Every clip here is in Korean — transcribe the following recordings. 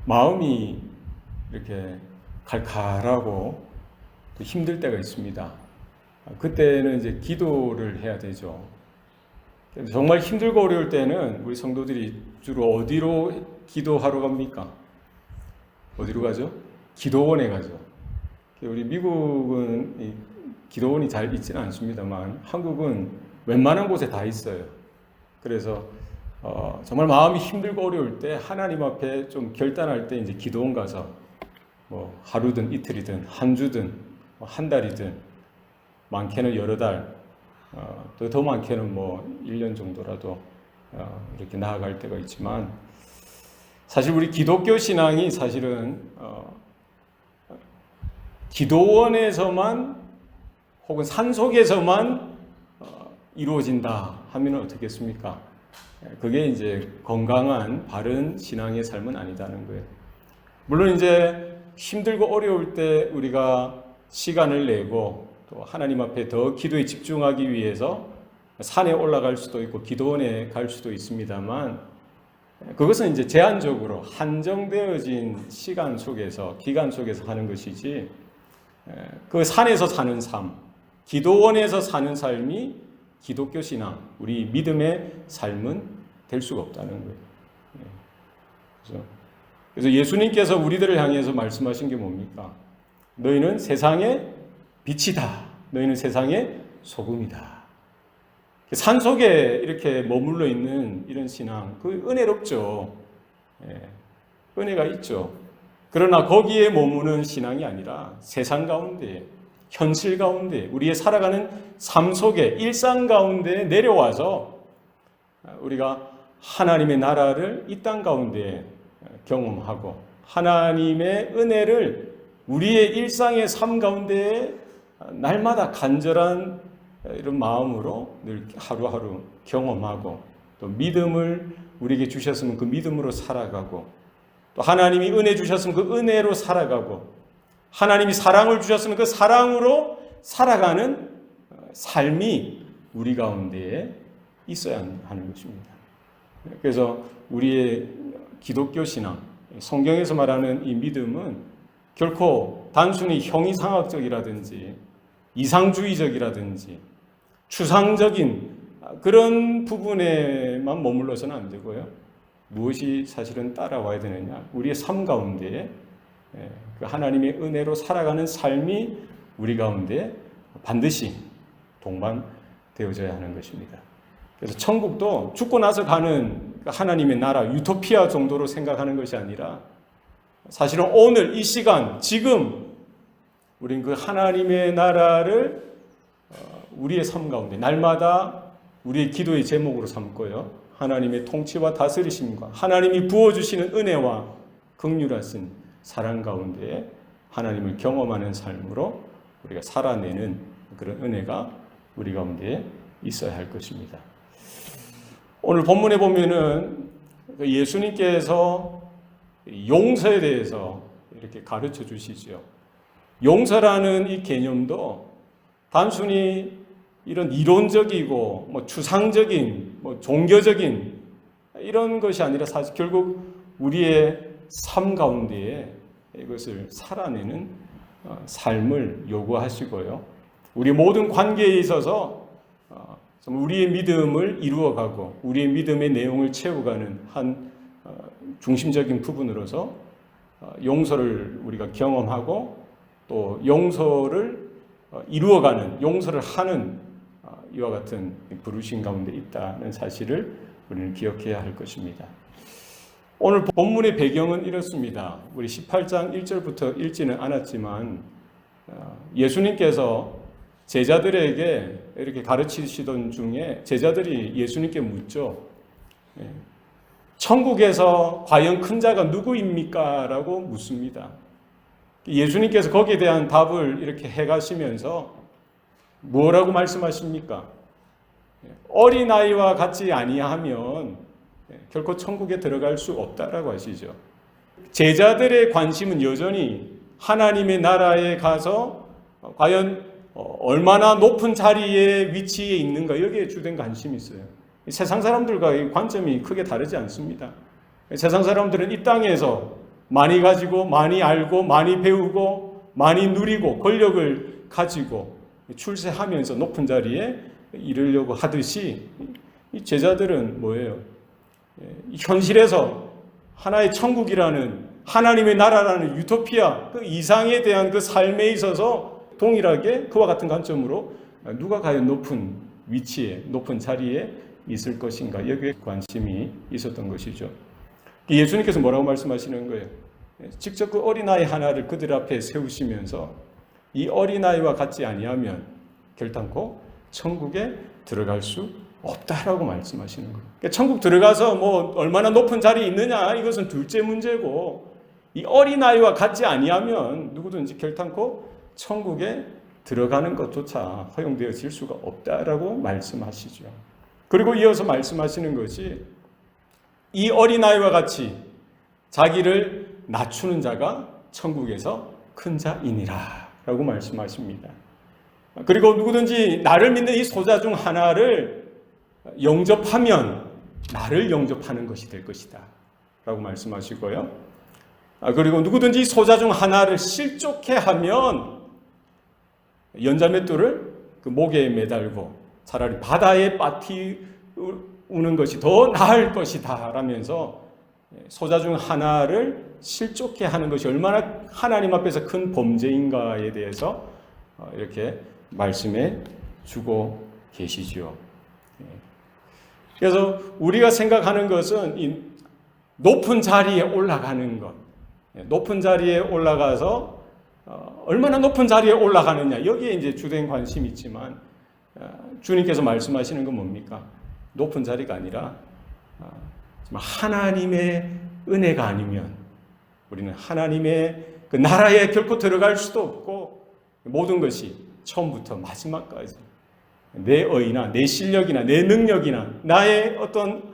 마음이 이렇게 칼칼하고 또 힘들 때가 있습니다. 그때는 이제 기도를 해야 되죠. 정말 힘들고 어려울 때는 우리 성도들이 주로 어디로 기도하러 갑니까? 어디로 가죠? 기도원에 가죠. 우리 미국은 기도원이 잘 있지는 않습니다만 한국은 웬만한 곳에 다 있어요. 그래서 정말 마음이 힘들고 어려울 때 하나님 앞에 좀 결단할 때 이제 기도원 가서 뭐 하루든 이틀이든 한 주든 한 달이든 많게는 여러 달, 또 더 많게는 뭐 1년 정도라도 이렇게 나아갈 때가 있지만 사실 우리 기독교 신앙이 사실은 기도원에서만 혹은 산속에서만 이루어진다 하면 어떻겠습니까? 그게 이제 건강한 바른 신앙의 삶은 아니다는 거예요. 물론 이제 힘들고 어려울 때 우리가 시간을 내고 또 하나님 앞에 더 기도에 집중하기 위해서 산에 올라갈 수도 있고 기도원에 갈 수도 있습니다만 그것은 이제 제한적으로 한정되어진 시간 속에서 기간 속에서 하는 것이지 그 산에서 사는 삶, 기도원에서 사는 삶이 기독교 신앙, 우리 믿음의 삶은 될 수가 없다는 거예요. 그래서 예수님께서 우리들을 향해서 말씀하신 게 뭡니까? 너희는 세상의 빛이다. 너희는 세상의 소금이다. 산속에 이렇게 머물러 있는 이런 신앙, 그 은혜롭죠. 은혜가 있죠. 그러나 거기에 머무는 신앙이 아니라 세상 가운데, 현실 가운데, 우리의 살아가는 삶 속에, 일상 가운데 내려와서 우리가 하나님의 나라를 이 땅 가운데 경험하고 하나님의 은혜를 우리의 일상의 삶 가운데 날마다 간절한 이런 마음으로 늘 하루하루 경험하고 또 믿음을 우리에게 주셨으면 그 믿음으로 살아가고 또 하나님이 은혜 주셨으면 그 은혜로 살아가고 하나님이 사랑을 주셨으면 그 사랑으로 살아가는 삶이 우리 가운데에 있어야 하는 것입니다. 그래서 우리의 기독교 신앙, 성경에서 말하는 이 믿음은 결코 단순히 형이상학적이라든지 이상주의적이라든지 추상적인 그런 부분에만 머물러서는 안 되고요. 무엇이 사실은 따라와야 되느냐? 우리의 삶 가운데 그 하나님의 은혜로 살아가는 삶이 우리 가운데 반드시 동반되어져야 하는 것입니다. 그래서 천국도 죽고 나서 가는 하나님의 나라, 유토피아 정도로 생각하는 것이 아니라 사실은 오늘 이 시간, 지금 우린 그 하나님의 나라를 우리의 삶 가운데 날마다 우리의 기도의 제목으로 삼고요. 하나님의 통치와 다스리심과 하나님이 부어주시는 은혜와 긍휼하신 사랑 가운데 하나님을 경험하는 삶으로 우리가 살아내는 그런 은혜가 우리 가운데 있어야 할 것입니다. 오늘 본문에 보면은 예수님께서 용서에 대해서 이렇게 가르쳐 주시죠. 용서라는 이 개념도 단순히 이런 이론적이고 뭐 추상적인 뭐 종교적인 이런 것이 아니라 사실 결국 우리의 삶 가운데에 이것을 살아내는 삶을 요구하시고요. 우리 모든 관계에 있어서 우리의 믿음을 이루어가고 우리의 믿음의 내용을 채워가는 한 중심적인 부분으로서 용서를 우리가 경험하고 또 용서를 이루어가는, 용서를 하는 이와 같은 부르심 가운데 있다는 사실을 우리는 기억해야 할 것입니다. 오늘 본문의 배경은 이렇습니다. 우리 18장 1절부터 읽지는 않았지만 예수님께서 제자들에게 이렇게 가르치시던 중에 제자들이 예수님께 묻죠. 천국에서 과연 큰 자가 누구입니까? 라고 묻습니다. 예수님께서 거기에 대한 답을 이렇게 해가시면서 뭐라고 말씀하십니까? 어린아이와 같지 아니하면 결코 천국에 들어갈 수 없다라고 하시죠. 제자들의 관심은 여전히 하나님의 나라에 가서 과연 얼마나 높은 자리에 위치해 있는가 여기에 주된 관심이 있어요. 세상 사람들과 관점이 크게 다르지 않습니다. 세상 사람들은 이 땅에서 많이 가지고 많이 알고 많이 배우고 많이 누리고 권력을 가지고 출세하면서 높은 자리에 이르려고 하듯이 이 제자들은 뭐예요? 현실에서 하나의 천국이라는 하나님의 나라라는 유토피아 그 이상에 대한 그 삶에 있어서 동일하게 그와 같은 관점으로 누가 과연 높은 위치에 높은 자리에 있을 것인가 여기에 관심이 있었던 것이죠. 예수님께서 뭐라고 말씀하시는 거예요? 직접 그 어린아이 하나를 그들 앞에 세우시면서 이 어린아이와 같지 아니하면 결단코 천국에 들어갈 수 없다라고 말씀하시는 거예요. 그러니까 천국 들어가서 뭐 얼마나 높은 자리에 있느냐 이것은 둘째 문제고 이 어린아이와 같지 아니하면 누구든지 결단코 천국에 들어가는 것조차 허용되어질 수가 없다라고 말씀하시죠. 그리고 이어서 말씀하시는 것이 이 어린아이와 같이 자기를 낮추는 자가 천국에서 큰 자이니라 라고 말씀하십니다. 그리고 누구든지 나를 믿는 이 소자 중 하나를 영접하면 나를 영접하는 것이 될 것이다 라고 말씀하시고요. 그리고 누구든지 소자 중 하나를 실족해 하면 연자맷돌을 그 목에 매달고 차라리 바다에 빠뜨리는 것이 더 나을 것이다 라면서 소자 중 하나를 실족해 하는 것이 얼마나 하나님 앞에서 큰 범죄인가에 대해서 이렇게 말씀해 주고 계시죠. 그래서 우리가 생각하는 것은 이 높은 자리에 올라가는 것, 높은 자리에 올라가서 얼마나 높은 자리에 올라가느냐 여기에 이제 주된 관심이 있지만 주님께서 말씀하시는 건 뭡니까? 높은 자리가 아니라 하나님의 은혜가 아니면 우리는 하나님의 그 나라에 결코 들어갈 수도 없고 모든 것이 처음부터 마지막까지 내 의나 내 실력이나 내 능력이나 나의 어떤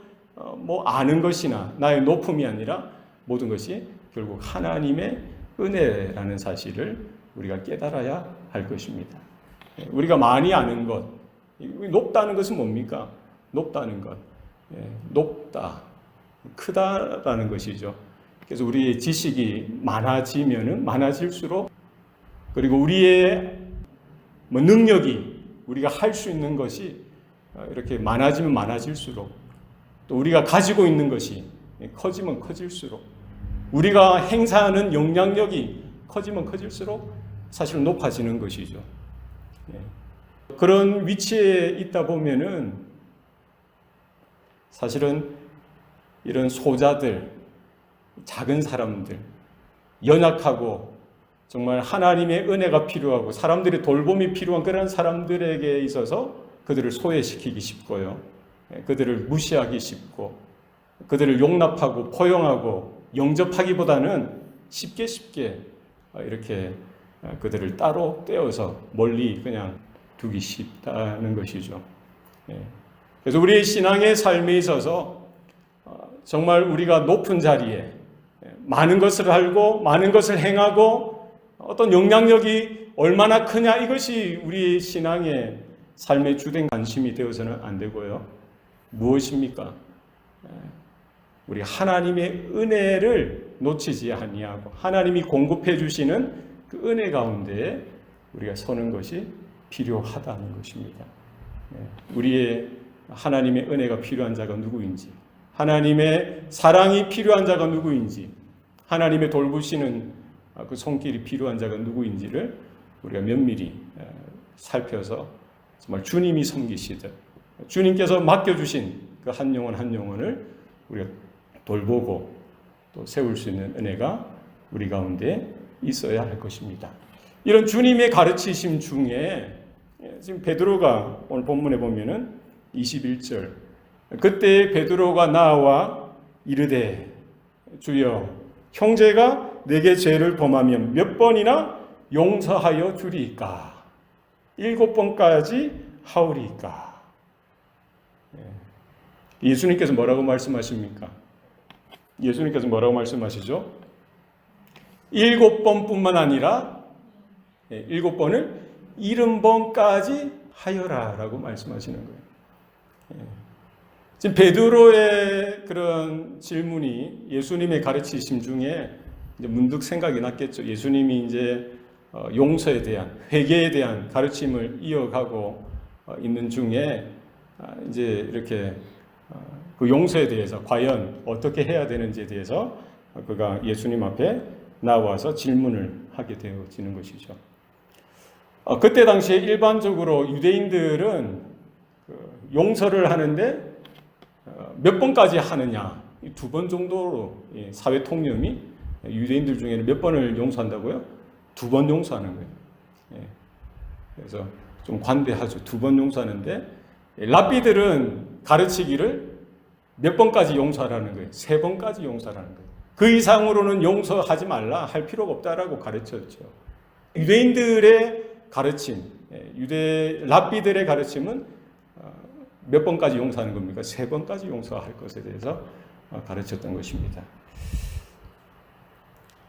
뭐 아는 것이나 나의 높음이 아니라 모든 것이 결국 하나님의 은혜라는 사실을 우리가 깨달아야 할 것입니다. 우리가 많이 아는 것, 높다는 것은 뭡니까? 높다는 것, 높다, 크다라는 것이죠. 그래서 우리의 지식이 많아지면은 많아질수록 그리고 우리의 뭐 능력이 우리가 할 수 있는 것이 이렇게 많아지면 많아질수록 또 우리가 가지고 있는 것이 커지면 커질수록 우리가 행사하는 영향력이 커지면 커질수록 사실 높아지는 것이죠. 그런 위치에 있다 보면은 사실은 이런 소자들, 작은 사람들, 연약하고 정말 하나님의 은혜가 필요하고 사람들의 돌봄이 필요한 그런 사람들에게 있어서 그들을 소외시키기 쉽고요. 그들을 무시하기 쉽고 그들을 용납하고 포용하고 영접하기보다는 쉽게 이렇게 그들을 따로 떼어서 멀리 그냥 두기 쉽다는 것이죠. 그래서 우리의 신앙의 삶에 있어서 정말 우리가 높은 자리에 많은 것을 알고 많은 것을 행하고 어떤 영향력이 얼마나 크냐 이것이 우리의 신앙의 삶의 주된 관심이 되어서는 안 되고요. 무엇입니까? 우리 하나님의 은혜를 놓치지 아니하고 하나님이 공급해 주시는 그 은혜 가운데 우리가 서는 것이 필요하다는 것입니다. 우리의 하나님의 은혜가 필요한 자가 누구인지, 하나님의 사랑이 필요한 자가 누구인지, 하나님의 돌보시는 그 손길이 필요한 자가 누구인지를 우리가 면밀히 살펴서 정말 주님이 섬기시듯 주님께서 맡겨주신 그 한 영혼 한 영혼을 우리가 돌보고 또 세울 수 있는 은혜가 우리 가운데 있어야 할 것입니다. 이런 주님의 가르치심 중에 지금 베드로가 오늘 본문에 보면은 21절 그때 베드로가 나와 이르되 주여 형제가 내게 죄를 범하면 몇 번이나 용서하여 주리이까 7번까지 하오리이까. 예수님께서 뭐라고 말씀하십니까? 예수님께서 뭐라고 말씀하시죠? 7번뿐만 아니라 7번을 70번까지 하여라 라고 말씀하시는 거예요. 지금 베드로의 그런 질문이 예수님의 가르치심 중에 이제 문득 생각이 났겠죠. 예수님이 이제 용서에 대한, 회개에 대한 가르침을 이어가고 있는 중에 이제 이렇게 그 용서에 대해서 과연 어떻게 해야 되는지에 대해서 그가 예수님 앞에 나와서 질문을 하게 되어지는 것이죠. 그때 당시에 일반적으로 유대인들은 용서를 하는데 몇 번까지 하느냐, 2번 정도로 사회 통념이 유대인들 중에는 몇 번을 용서한다고요? 2번 용서하는 거예요. 그래서 좀 관대하죠. 2번 용서하는데 랍비들은 가르치기를 몇 번까지 용서하라는 거예요? 3번까지 용서하라는 거예요. 그 이상으로는 용서하지 말라, 할 필요가 없다라고 가르쳤죠. 유대인들의 가르침, 랍비들의 가르침은 몇 번까지 용서하는 겁니까? 3번까지 용서할 것에 대해서 가르쳤던 것입니다.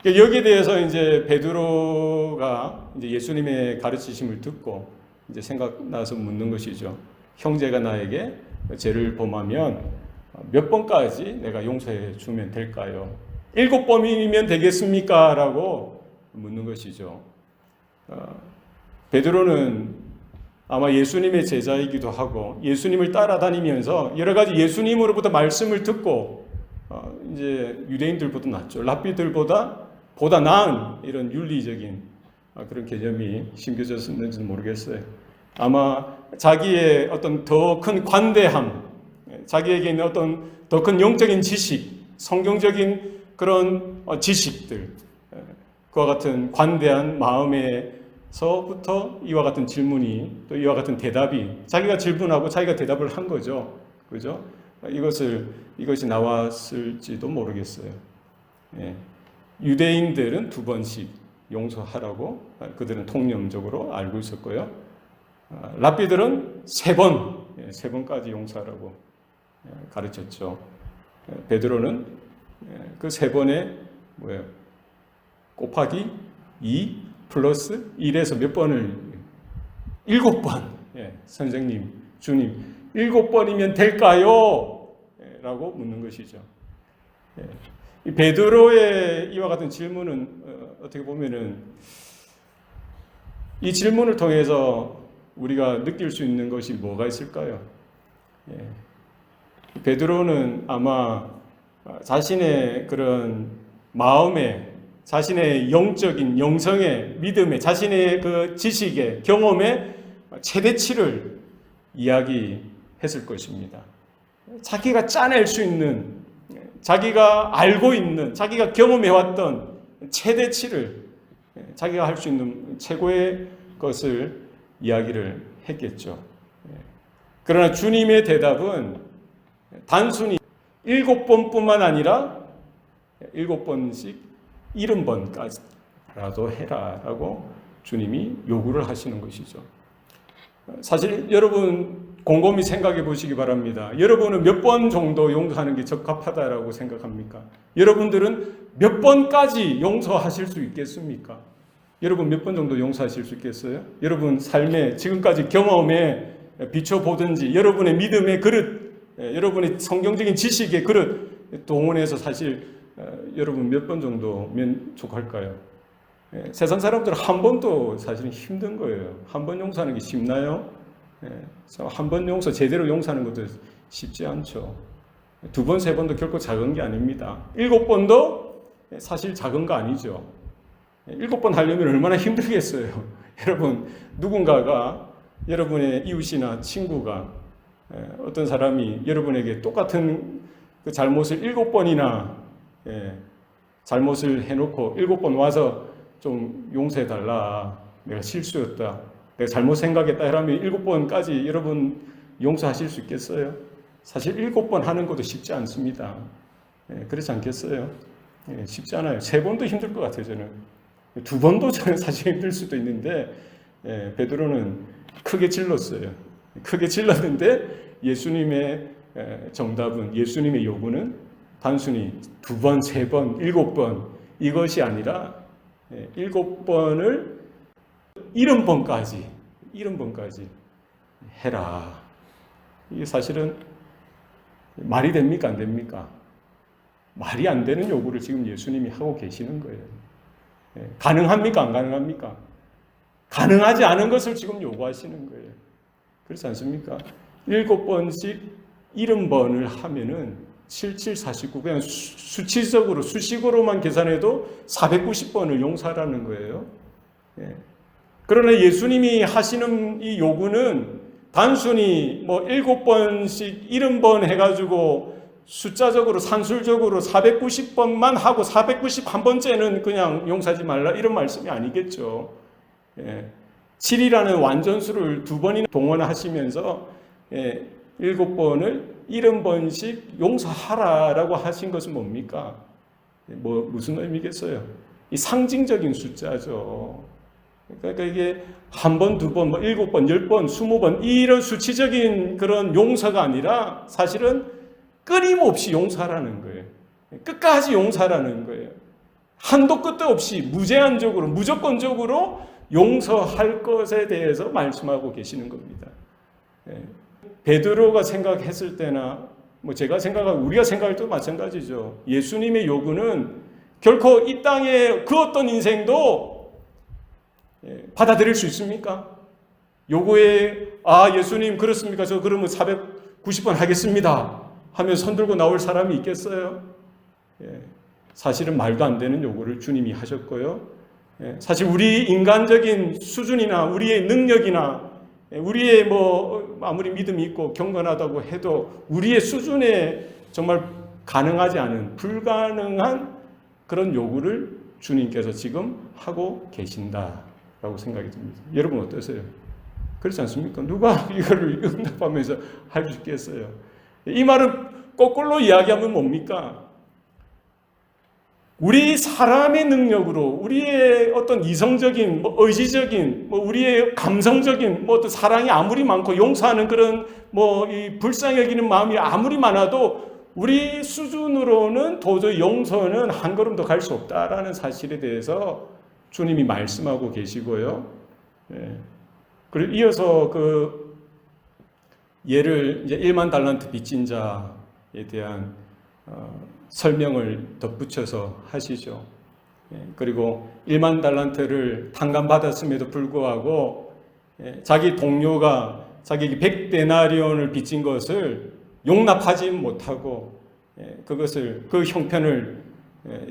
여기에 대해서 이제 베드로가 이제 예수님의 가르치심을 듣고 이제 생각나서 묻는 것이죠. 형제가 나에게 죄를 범하면 몇 번까지 내가 용서해 주면 될까요? 7번이면 되겠습니까? 라고 묻는 것이죠. 베드로는 아마 예수님의 제자이기도 하고 예수님을 따라다니면서 여러 가지 예수님으로부터 말씀을 듣고 이제 유대인들보다 낫죠. 랍비들보다 나은 이런 윤리적인 그런 개념이 심겨졌는지는 모르겠어요. 아마 자기의 어떤 더 큰 관대함, 자기에게 있는 어떤 더 큰 영적인 지식, 성경적인 그런 지식들, 그와 같은 관대한 마음에서부터 이와 같은 질문이 또 이와 같은 대답이 자기가 질문하고 자기가 대답을 한 거죠. 그죠? 이것이 나왔을지도 모르겠어요. 유대인들은 2번씩 용서하라고 그들은 통념적으로 알고 있었고요. 랍비들은 3번까지 용서하라고 가르쳤죠. 베드로는 그 3번에 곱하기 2 플러스 1에서 몇 번을 7번. 선생님, 주님, 7번이면 될까요? 라고 묻는 것이죠. 이 베드로의 이와 같은 질문은 어떻게 보면은 이 질문을 통해서 우리가 느낄 수 있는 것이 뭐가 있을까요? 베드로는 아마 자신의 그런 마음에, 자신의 영적인 영성의 믿음에, 자신의 그 지식의 경험의 최대치를 이야기했을 것입니다. 자기가 짜낼 수 있는, 자기가 알고 있는, 자기가 경험해왔던 최대치를 자기가 할 수 있는 최고의 것을 이야기를 했겠죠. 그러나 주님의 대답은 단순히 7번뿐만 아니라 7번씩 70번까지라도 해라라고 주님이 요구를 하시는 것이죠. 사실 여러분 곰곰이 생각해 보시기 바랍니다. 여러분은 몇 번 정도 용서하는 게 적합하다라고 생각합니까? 여러분들은 몇 번까지 용서하실 수 있겠습니까? 여러분 몇 번 정도 용서하실 수 있겠어요? 여러분 삶의 지금까지 경험에 비춰보든지 여러분의 믿음의 그릇, 여러분의 성경적인 지식의 그릇 동원해서 사실 여러분 몇 번 정도면 족할까요? 세상 사람들은 한 번도 사실은 힘든 거예요. 한 번 용서하는 게 쉽나요? 한 번 용서, 제대로 용서하는 것도 쉽지 않죠. 2번, 3번도 결코 작은 게 아닙니다. 7번도 사실 작은 거 아니죠. 7번 하려면 얼마나 힘들겠어요. 여러분, 누군가가 여러분의 이웃이나 친구가 어떤 사람이 여러분에게 똑같은 그 잘못을 7번이나 잘못을 해놓고 7번 와서 좀 용서해달라. 내가 실수였다. 내가 잘못 생각했다. 이러면 7번까지 여러분 용서하실 수 있겠어요? 사실 7번 하는 것도 쉽지 않습니다. 그렇지 않겠어요? 쉽지 않아요. 3번도 힘들 것 같아요, 저는. 2번도 저는 사실 힘들 수도 있는데, 베드로는 크게 질렀어요. 크게 질렀는데, 예수님의 정답은, 예수님의 요구는 단순히 2번, 3번, 7번, 이것이 아니라 7번을 70번까지 해라. 이게 사실은 말이 됩니까? 안 됩니까? 말이 안 되는 요구를 지금 예수님이 하고 계시는 거예요. 가능합니까? 안 가능합니까? 가능하지 않은 것을 지금 요구하시는 거예요. 그렇지 않습니까? 7번씩 70번을 하면은 7749 그냥 수치적으로 수식으로만 계산해도 490번을 용서하라는 거예요. 그러나 예수님이 하시는 이 요구는 단순히 뭐 7번씩 70번 해가지고 숫자적으로 산술적으로 490번만 하고 491번째는 그냥 용서하지 말라 이런 말씀이 아니겠죠. 7이라는 완전수를 2번이나 동원하시면서 7번을 70번씩 용서하라라고 하신 것은 뭡니까? 무슨 의미겠어요? 이 상징적인 숫자죠. 그러니까 이게 1번, 2번, 7번, 10번, 20번 이런 수치적인 그런 용서가 아니라 사실은 끊임없이 용서하라는 거예요. 끝까지 용서하라는 거예요. 한도 끝도 없이 무제한적으로 무조건적으로 용서할 것에 대해서 말씀하고 계시는 겁니다. 베드로가 생각했을 때나 제가 생각하고 우리가 생각할 때도 마찬가지죠. 예수님의 요구는 결코 이 땅의 그 어떤 인생도 받아들일 수 있습니까? 요구에 예수님 그렇습니까? 저 그러면 490번 하겠습니다 하면 손 들고 나올 사람이 있겠어요? 사실은 말도 안 되는 요구를 주님이 하셨고요. 사실 우리 인간적인 수준이나 우리의 능력이나 우리의 아무리 믿음이 있고 경건하다고 해도 우리의 수준에 정말 가능하지 않은 불가능한 그런 요구를 주님께서 지금 하고 계신다라고 생각이 듭니다. 여러분 어떠세요? 그렇지 않습니까? 누가 이거를 응답하면서 할 수 있겠어요? 이 말은 거꾸로 이야기하면 뭡니까? 우리 사람의 능력으로 우리의 어떤 이성적인 의지적인 우리의 감성적인 어떤 사랑이 아무리 많고 용서하는 그런 이 불쌍히 여기는 마음이 아무리 많아도 우리 수준으로는 도저히 용서는 한 걸음도 갈 수 없다라는 사실에 대해서 주님이 말씀하고 계시고요. 그리고 이어서 그 예를 이제 1만 달란트 빚진 자에 대한 설명을 덧붙여서 하시죠. 그리고 1만 달란트를 탕감받았음에도 불구하고 자기 동료가 자기 100데나리온을 빚진 것을 용납하지 못하고 그것을 그 형편을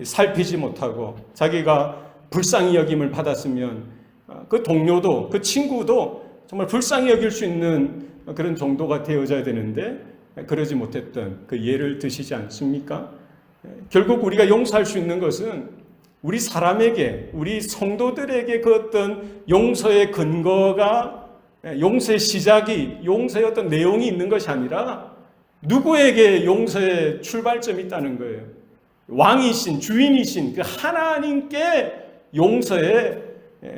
살피지 못하고 자기가 불쌍히 여김을 받았으면 그 동료도 그 친구도 정말 불쌍히 여길 수 있는 그런 정도가 되어져야 되는데 그러지 못했던 그 예를 드시지 않습니까? 결국 우리가 용서할 수 있는 것은 우리 사람에게, 우리 성도들에게 그 어떤 용서의 근거가, 용서의 시작이, 용서의 어떤 내용이 있는 것이 아니라 누구에게 용서의 출발점이 있다는 거예요. 왕이신, 주인이신 그 하나님께 용서의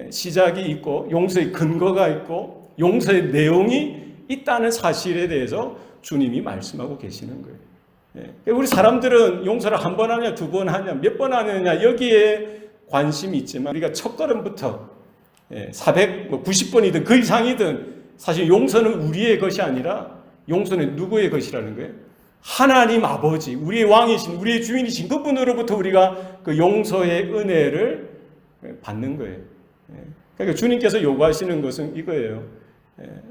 시작이 있고, 용서의 근거가 있고, 용서의 내용이 있다는 사실에 대해서 주님이 말씀하고 계시는 거예요. 우리 사람들은 용서를 한 번 하냐, 2번 하냐, 몇 번 하느냐 여기에 관심이 있지만 우리가 첫 걸음부터 490번이든 그 이상이든 사실 용서는 우리의 것이 아니라 용서는 누구의 것이라는 거예요? 하나님 아버지, 우리의 왕이신, 우리의 주인이신 그분으로부터 우리가 그 용서의 은혜를 받는 거예요. 그러니까 주님께서 요구하시는 것은 이거예요.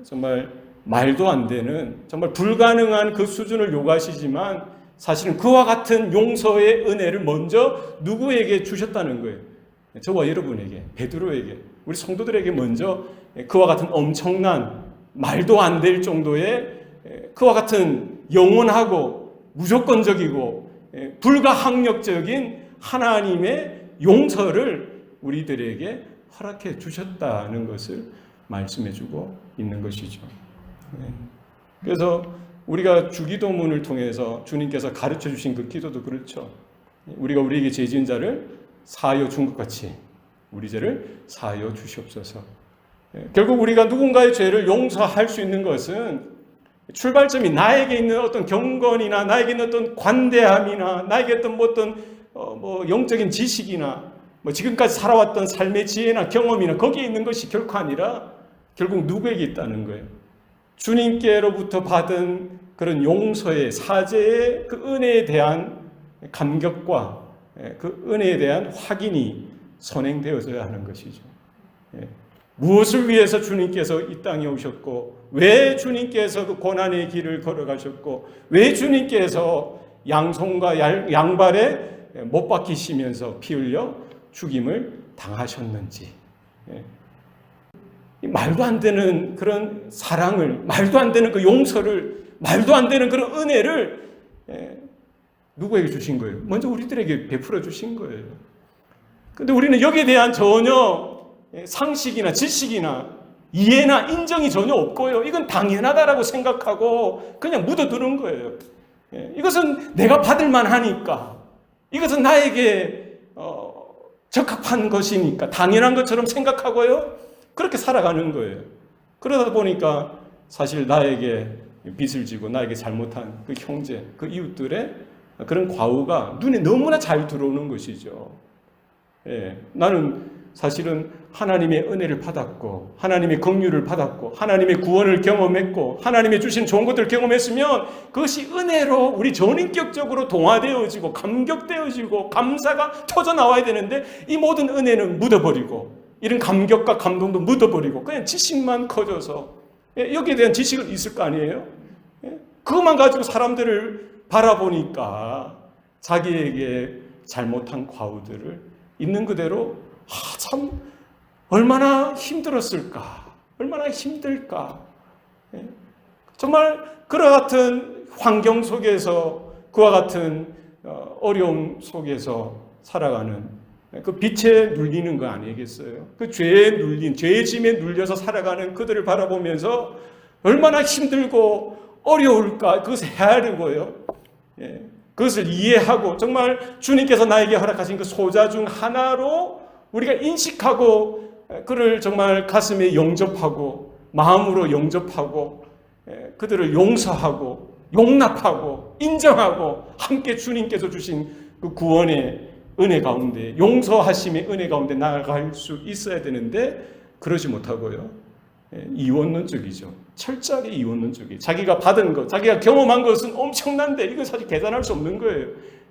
정말 말도 안 되는 정말 불가능한 그 수준을 요구하시지만 사실은 그와 같은 용서의 은혜를 먼저 누구에게 주셨다는 거예요. 저와 여러분에게, 베드로에게, 우리 성도들에게 먼저 그와 같은 엄청난 말도 안 될 정도의 그와 같은 영원하고 무조건적이고 불가항력적인 하나님의 용서를 우리들에게 허락해 주셨다는 것을 말씀해 주고 있는 것이죠. 그래서 우리가 주기도문을 통해서 주님께서 가르쳐 주신 그 기도도 그렇죠. 우리가 우리에게 죄 지은 자를 사하여 준 것 같이 우리 죄를 사하여 주시옵소서. 결국 우리가 누군가의 죄를 용서할 수 있는 것은 출발점이 나에게 있는 어떤 경건이나 나에게 있는 어떤 관대함이나 나에게 어떤 영적인 지식이나 지금까지 살아왔던 삶의 지혜나 경험이나 거기에 있는 것이 결코 아니라 결국 누구에게 있다는 거예요. 주님께로부터 받은 그런 용서의 사죄의 그 은혜에 대한 감격과 그 은혜에 대한 확인이 선행되어져야 하는 것이죠. 무엇을 위해서 주님께서 이 땅에 오셨고, 왜 주님께서 그 고난의 길을 걸어가셨고, 왜 주님께서 양손과 양발에 못 박히시면서 피 흘려 죽임을 당하셨는지, 말도 안 되는 그런 사랑을, 말도 안 되는 그 용서를, 말도 안 되는 그런 은혜를 누구에게 주신 거예요? 먼저 우리들에게 베풀어 주신 거예요. 근데 우리는 여기에 대한 전혀 상식이나 지식이나 이해나 인정이 전혀 없고요. 이건 당연하다라고 생각하고 그냥 묻어두는 거예요. 이것은 내가 받을 만하니까, 이것은 나에게 적합한 것이니까 당연한 것처럼 생각하고요. 그렇게 살아가는 거예요. 그러다 보니까 사실 나에게 빚을 지고 나에게 잘못한 그 형제, 그 이웃들의 그런 과오가 눈에 너무나 잘 들어오는 것이죠. 나는 사실은 하나님의 은혜를 받았고, 하나님의 긍휼을 받았고, 하나님의 구원을 경험했고, 하나님의 주신 좋은 것들을 경험했으면 그것이 은혜로 우리 전인격적으로 동화되어지고 감격되어지고 감사가 터져 나와야 되는데, 이 모든 은혜는 묻어버리고, 이런 감격과 감동도 묻어버리고 그냥 지식만 커져서, 여기에 대한 지식은 있을 거 아니에요? 그것만 가지고 사람들을 바라보니까 자기에게 잘못한 과오들을 있는 그대로 참 얼마나 힘들었을까, 얼마나 힘들까. 정말 그와 같은 환경 속에서, 그와 같은 어려움 속에서 살아가는 그 빛에 눌리는 거 아니겠어요? 그 죄에 눌린, 죄의 짐에 눌려서 살아가는 그들을 바라보면서 얼마나 힘들고 어려울까, 그것을 헤아리고요. 그것을 이해하고 정말 주님께서 나에게 허락하신 그 소자 중 하나로 우리가 인식하고 그를 정말 가슴에 영접하고 마음으로 영접하고 그들을 용서하고 용납하고 인정하고 함께 주님께서 주신 그 구원의 은혜 가운데, 용서하심의 은혜 가운데 나아갈 수 있어야 되는데 그러지 못하고요. 이원론적이죠. 철저하게 이원론적이에요. 자기가 받은 것, 자기가 경험한 것은 엄청난데 이건 사실 계산할 수 없는 거예요.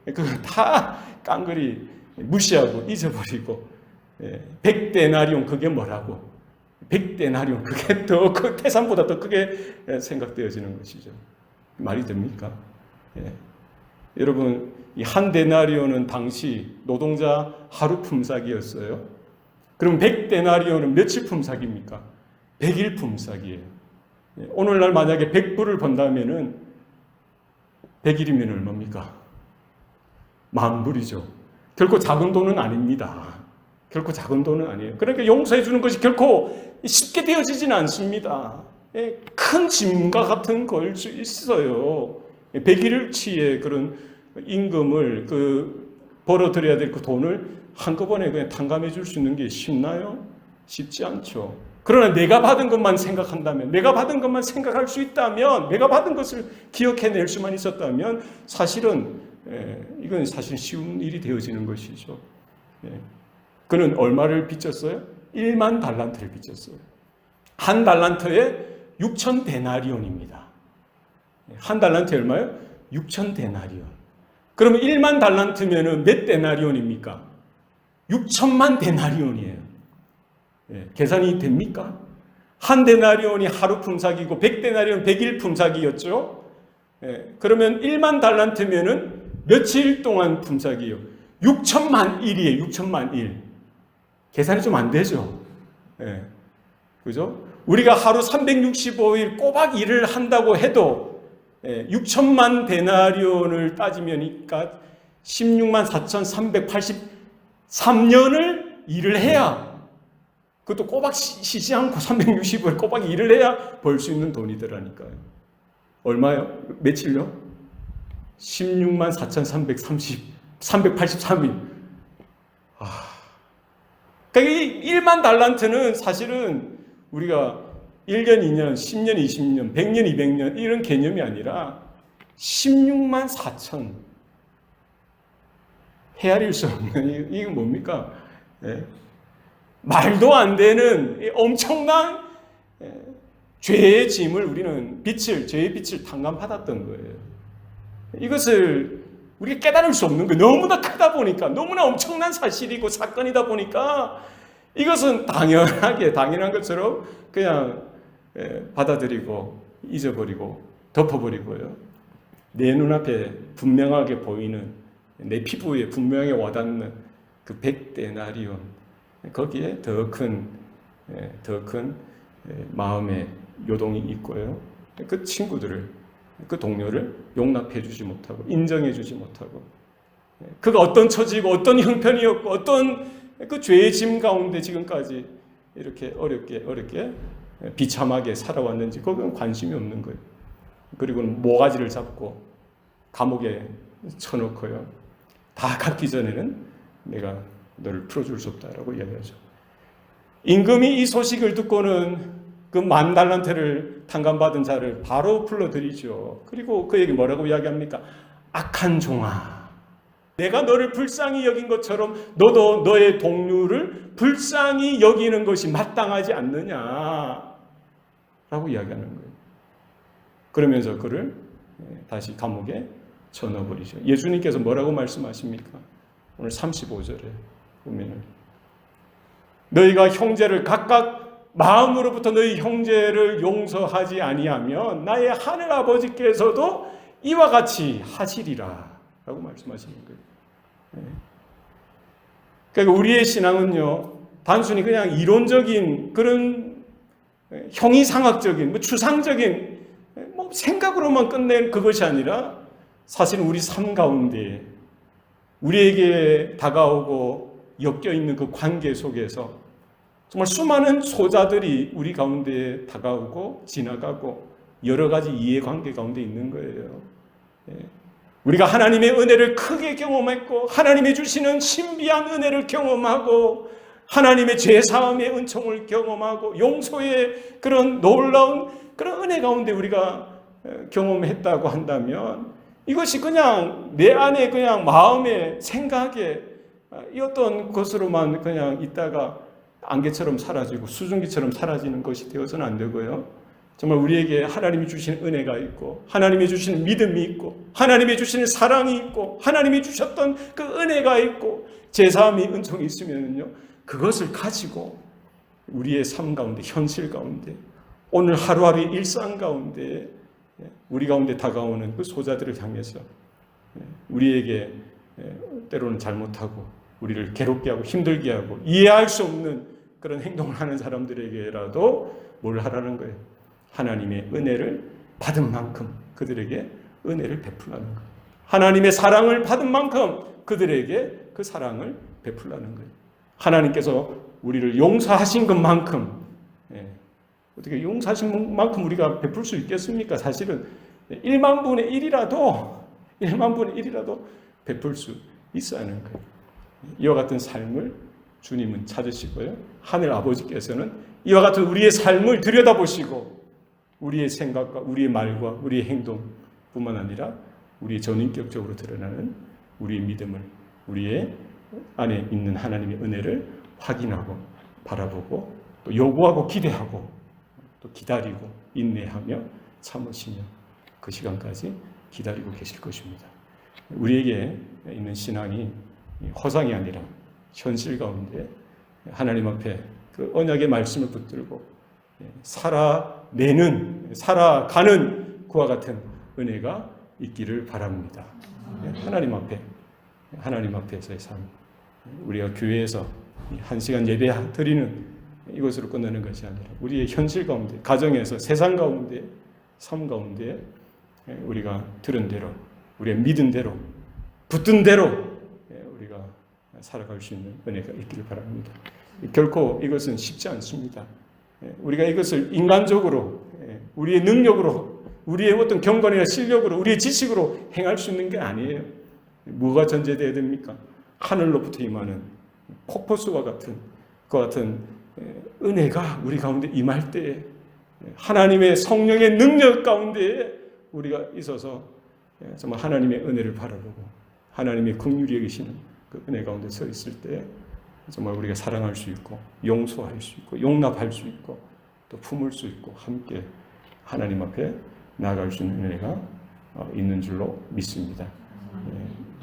그걸 다 깡그리 무시하고 잊어버리고, 100데나리온 그게 뭐라고, 100데나리온 그게 더 그 태산보다 더 크게 생각되어지는 것이죠. 말이 됩니까? 여러분, 이 한 데나리온은 당시 노동자 하루 품삯이었어요. 그럼 100데나리온은 며칠 품삯입니까? 100일 품삯이에요. 오늘날 만약에 100불을 번다면은 100일이면 얼마입니까? 10,000불이죠. 결코 작은 돈은 아닙니다. 결코 작은 돈은 아니에요. 그러니까 용서해 주는 것이 결코 쉽게 되어지지는 않습니다. 큰 짐과 같은 걸 수 있어요. 100일치의 그런 임금을 벌어들여야 될 그 돈을 한꺼번에 그냥 탕감해 줄 수 있는 게 쉽나요? 쉽지 않죠. 그러나 내가 받은 것만 생각한다면, 내가 받은 것만 생각할 수 있다면, 내가 받은 것을 기억해낼 수만 있었다면 사실은 이건 사실 쉬운 일이 되어지는 것이죠. 그는 얼마를 빚졌어요? 1만 달란트를 빚졌어요. 한 달란트에 6,000데나리온입니다. 한 달란트에 얼마요? 6,000데나리온. 그러면 1만 달란트면은 몇 데나리온입니까? 6천만 데나리온이에요. 계산이 됩니까? 한 데나리온이 하루 품삯이고 100데나리온 100일 품삯이었죠. 그러면 1만 달란트면은 며칠 동안 품삯이에요? 6천만 일이에요. 6천만 일. 계산이 좀 안 되죠. 그죠? 우리가 하루 365일 꼬박 일을 한다고 해도 6천만 데나리온을 따지면이니까 16만 4,383년을 일을 해야, 그것도 꼬박 쉬지 않고 365일 꼬박 일을 해야 벌 수 있는 돈이더라니까요. 얼마요? 며칠요? 16만 4,383일. 그러니까 이 1만 달란트는 사실은 우리가 1년, 2년, 10년, 20년, 100년, 200년 이런 개념이 아니라 16만 4천, 헤아릴 수 없는, 이게 뭡니까? 말도 안 되는 엄청난 죄의 짐을 우리는 죄의 빛을 탕감받았던 거예요. 이것을 우리가 깨달을 수 없는 거예요. 너무나 크다 보니까, 너무나 엄청난 사실이고 사건이다 보니까 이것은 당연한 것처럼 그냥 받아들이고 잊어버리고 덮어버리고요. 내 눈앞에 분명하게 보이는, 내 피부에 분명하게 와닿는 그 100데나리온, 거기에 더 큰 마음의 요동이 있고요. 그 친구들을, 그 동료를 용납해 주지 못하고 인정해 주지 못하고, 그가 어떤 처지고 어떤 형편이었고 어떤 그 죄의 짐 가운데 지금까지 이렇게 어렵게 비참하게 살아왔는지 그건 관심이 없는 거예요. 그리고 모가지를 잡고 감옥에 쳐놓고요. 다 갚기 전에는 내가 너를 풀어줄 수 없다라고 이야기하죠. 임금이 이 소식을 듣고는 그 10,000달란트를 탕감받은 자를 바로 불러들이죠. 그리고 그에게 뭐라고 이야기합니까? 악한 종아, 내가 너를 불쌍히 여긴 것처럼 너도 너의 동료를 불쌍히 여기는 것이 마땅하지 않느냐 라고 이야기하는 거예요. 그러면서 그를 다시 감옥에 쳐넣어버리죠. 예수님께서 뭐라고 말씀하십니까? 오늘 35절에 보면은, 너희가 형제를 각각 마음으로부터 너희 형제를 용서하지 아니하면 나의 하늘 아버지께서도 이와 같이 하시리라 라고 말씀하시는 거예요. 그러니까 우리의 신앙은요, 단순히 그냥 이론적인 그런 형이상학적인 추상적인 생각으로만 끝낸 그것이 아니라, 사실 우리 삶 가운데 우리에게 다가오고 엮여있는 그 관계 속에서 정말 수많은 소자들이 우리 가운데 다가오고 지나가고 여러 가지 이해관계 가운데 있는 거예요. 우리가 하나님의 은혜를 크게 경험했고 하나님이 주시는 신비한 은혜를 경험하고 하나님의 죄사함의 은총을 경험하고 용서의 그런 놀라운 그런 은혜 가운데 우리가 경험했다고 한다면, 이것이 그냥 내 안에 그냥 마음에 생각에 이 어떤 것으로만 그냥 있다가 안개처럼 사라지고 수증기처럼 사라지는 것이 되어서는 안 되고요. 정말 우리에게 하나님이 주신 은혜가 있고 하나님이 주신 믿음이 있고 하나님이 주신 사랑이 있고 하나님이 주셨던 그 은혜가 있고 제사함이 은총이 있으면요, 그것을 가지고 우리의 삶 가운데, 현실 가운데, 오늘 하루하루의 일상 가운데 우리 가운데 다가오는 그 소자들을 향해서 우리에게 때로는 잘못하고 우리를 괴롭게 하고 힘들게 하고 이해할 수 없는 그런 행동을 하는 사람들에게라도 뭘 하라는 거예요? 하나님의 은혜를 받은 만큼 그들에게 은혜를 베풀라는 거예요. 하나님의 사랑을 받은 만큼 그들에게 그 사랑을 베풀라는 거예요. 하나님께서 우리를 용서하신 것만큼, 어떻게 용서하신 만큼 우리가 베풀 수 있겠습니까? 사실은 1만 분의 1이라도 베풀 수 있어야 하는 거예요. 이와 같은 삶을 주님은 찾으시고요, 하늘 아버지께서는 이와 같은 우리의 삶을 들여다보시고 우리의 생각과 우리의 말과 우리의 행동뿐만 아니라 우리의 전인격적으로 드러나는 우리의 믿음을, 우리의 안에 있는 하나님의 은혜를 확인하고 바라보고 또 요구하고 기대하고 또 기다리고 인내하며 참으시며 그 시간까지 기다리고 계실 것입니다. 우리에게 있는 신앙이 허상이 아니라 현실 가운데 하나님 앞에 그 언약의 말씀을 붙들고 살아가는 그와 같은 은혜가 있기를 바랍니다. 하나님 앞에서의 삶, 우리가 교회에서 1시간 예배 드리는 이것으로 끝나는 것이 아니라 우리의 현실 가운데, 가정에서, 세상 가운데, 삶 가운데 우리가 들은 대로, 우리의 믿은 대로, 붙든 대로 우리가 살아갈 수 있는 은혜가 있기를 바랍니다. 결코 이것은 쉽지 않습니다. 우리가 이것을 인간적으로, 우리의 능력으로, 우리의 어떤 경건이나 실력으로, 우리의 지식으로 행할 수 있는 게 아니에요. 뭐가 전제되어야 됩니까? 하늘로부터 임하는 폭포수와 같은 그 같은 은혜가 우리 가운데 임할 때에, 하나님의 성령의 능력 가운데 우리가 있어서 정말 하나님의 은혜를 바라보고 하나님의 긍휼히 여기시는 그 은혜 가운데 서 있을 때 정말 우리가 사랑할 수 있고 용서할 수 있고 용납할 수 있고 또 품을 수 있고 함께 하나님 앞에 나아갈 수 있는 은혜가 있는 줄로 믿습니다.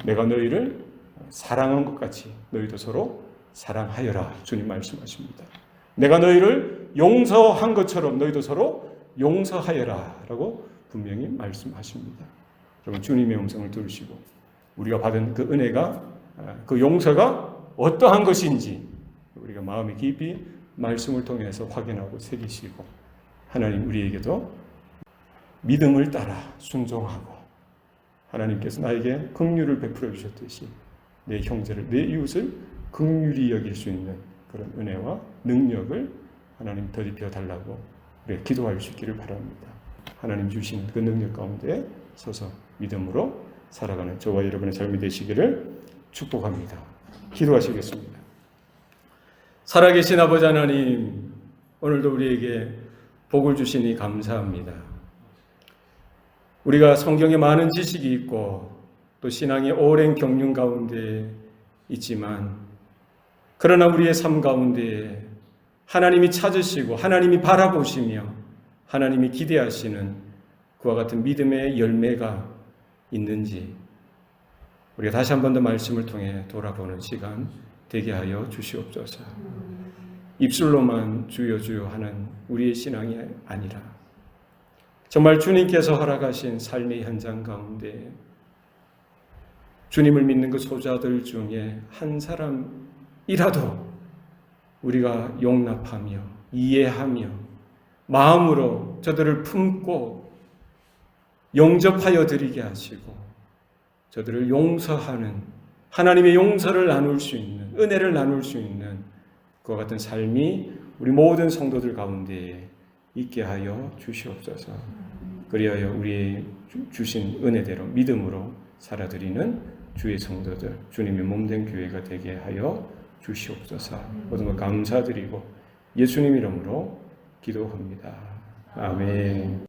내가 너희를 사랑한 것 같이 너희도 서로 사랑하여라. 주님 말씀하십니다. 내가 너희를 용서한 것처럼 너희도 서로 용서하여라 라고 분명히 말씀하십니다. 여러분, 주님의 음성을 들으시고 우리가 받은 그 은혜가, 그 용서가 어떠한 것인지 우리가 마음에 깊이 말씀을 통해서 확인하고 새기시고, 하나님 우리에게도 믿음을 따라 순종하고, 하나님께서 나에게 긍휼을 베풀어 주셨듯이 내 형제를, 내 이웃을 긍휼히 여길 수 있는 그런 은혜와 능력을 하나님 더입혀 달라고 우리가 기도할 수 있기를 바랍니다. 하나님 주신 그 능력 가운데 서서 믿음으로 살아가는 저와 여러분의 삶이 되시기를 축복합니다. 기도하시겠습니다. 살아계신 아버지 하나님, 오늘도 우리에게 복을 주시니 감사합니다. 우리가 성경에 많은 지식이 있고 또 신앙의 오랜 경륜 가운데 있지만, 그러나 우리의 삶 가운데 하나님이 찾으시고 하나님이 바라보시며 하나님이 기대하시는 그와 같은 믿음의 열매가 있는지 우리가 다시 한 번 더 말씀을 통해 돌아보는 시간 되게 하여 주시옵소서. 입술로만 주여 주여 하는 우리의 신앙이 아니라 정말 주님께서 허락하신 삶의 현장 가운데 주님을 믿는 그 소자들 중에 한 사람이라도 우리가 용납하며 이해하며 마음으로 저들을 품고 영접하여 드리게 하시고 저들을 용서하는, 하나님의 용서를 나눌 수 있는, 은혜를 나눌 수 있는 그와 같은 삶이 우리 모든 성도들 가운데 있게 하여 주시옵소서. 그리하여 우리 주신 은혜대로 믿음으로 살아드리는 주의 성도들, 주님의 몸된 교회가 되게 하여 주시옵소서. 모든 것 감사드리고 예수님 이름으로 기도합니다. 아멘.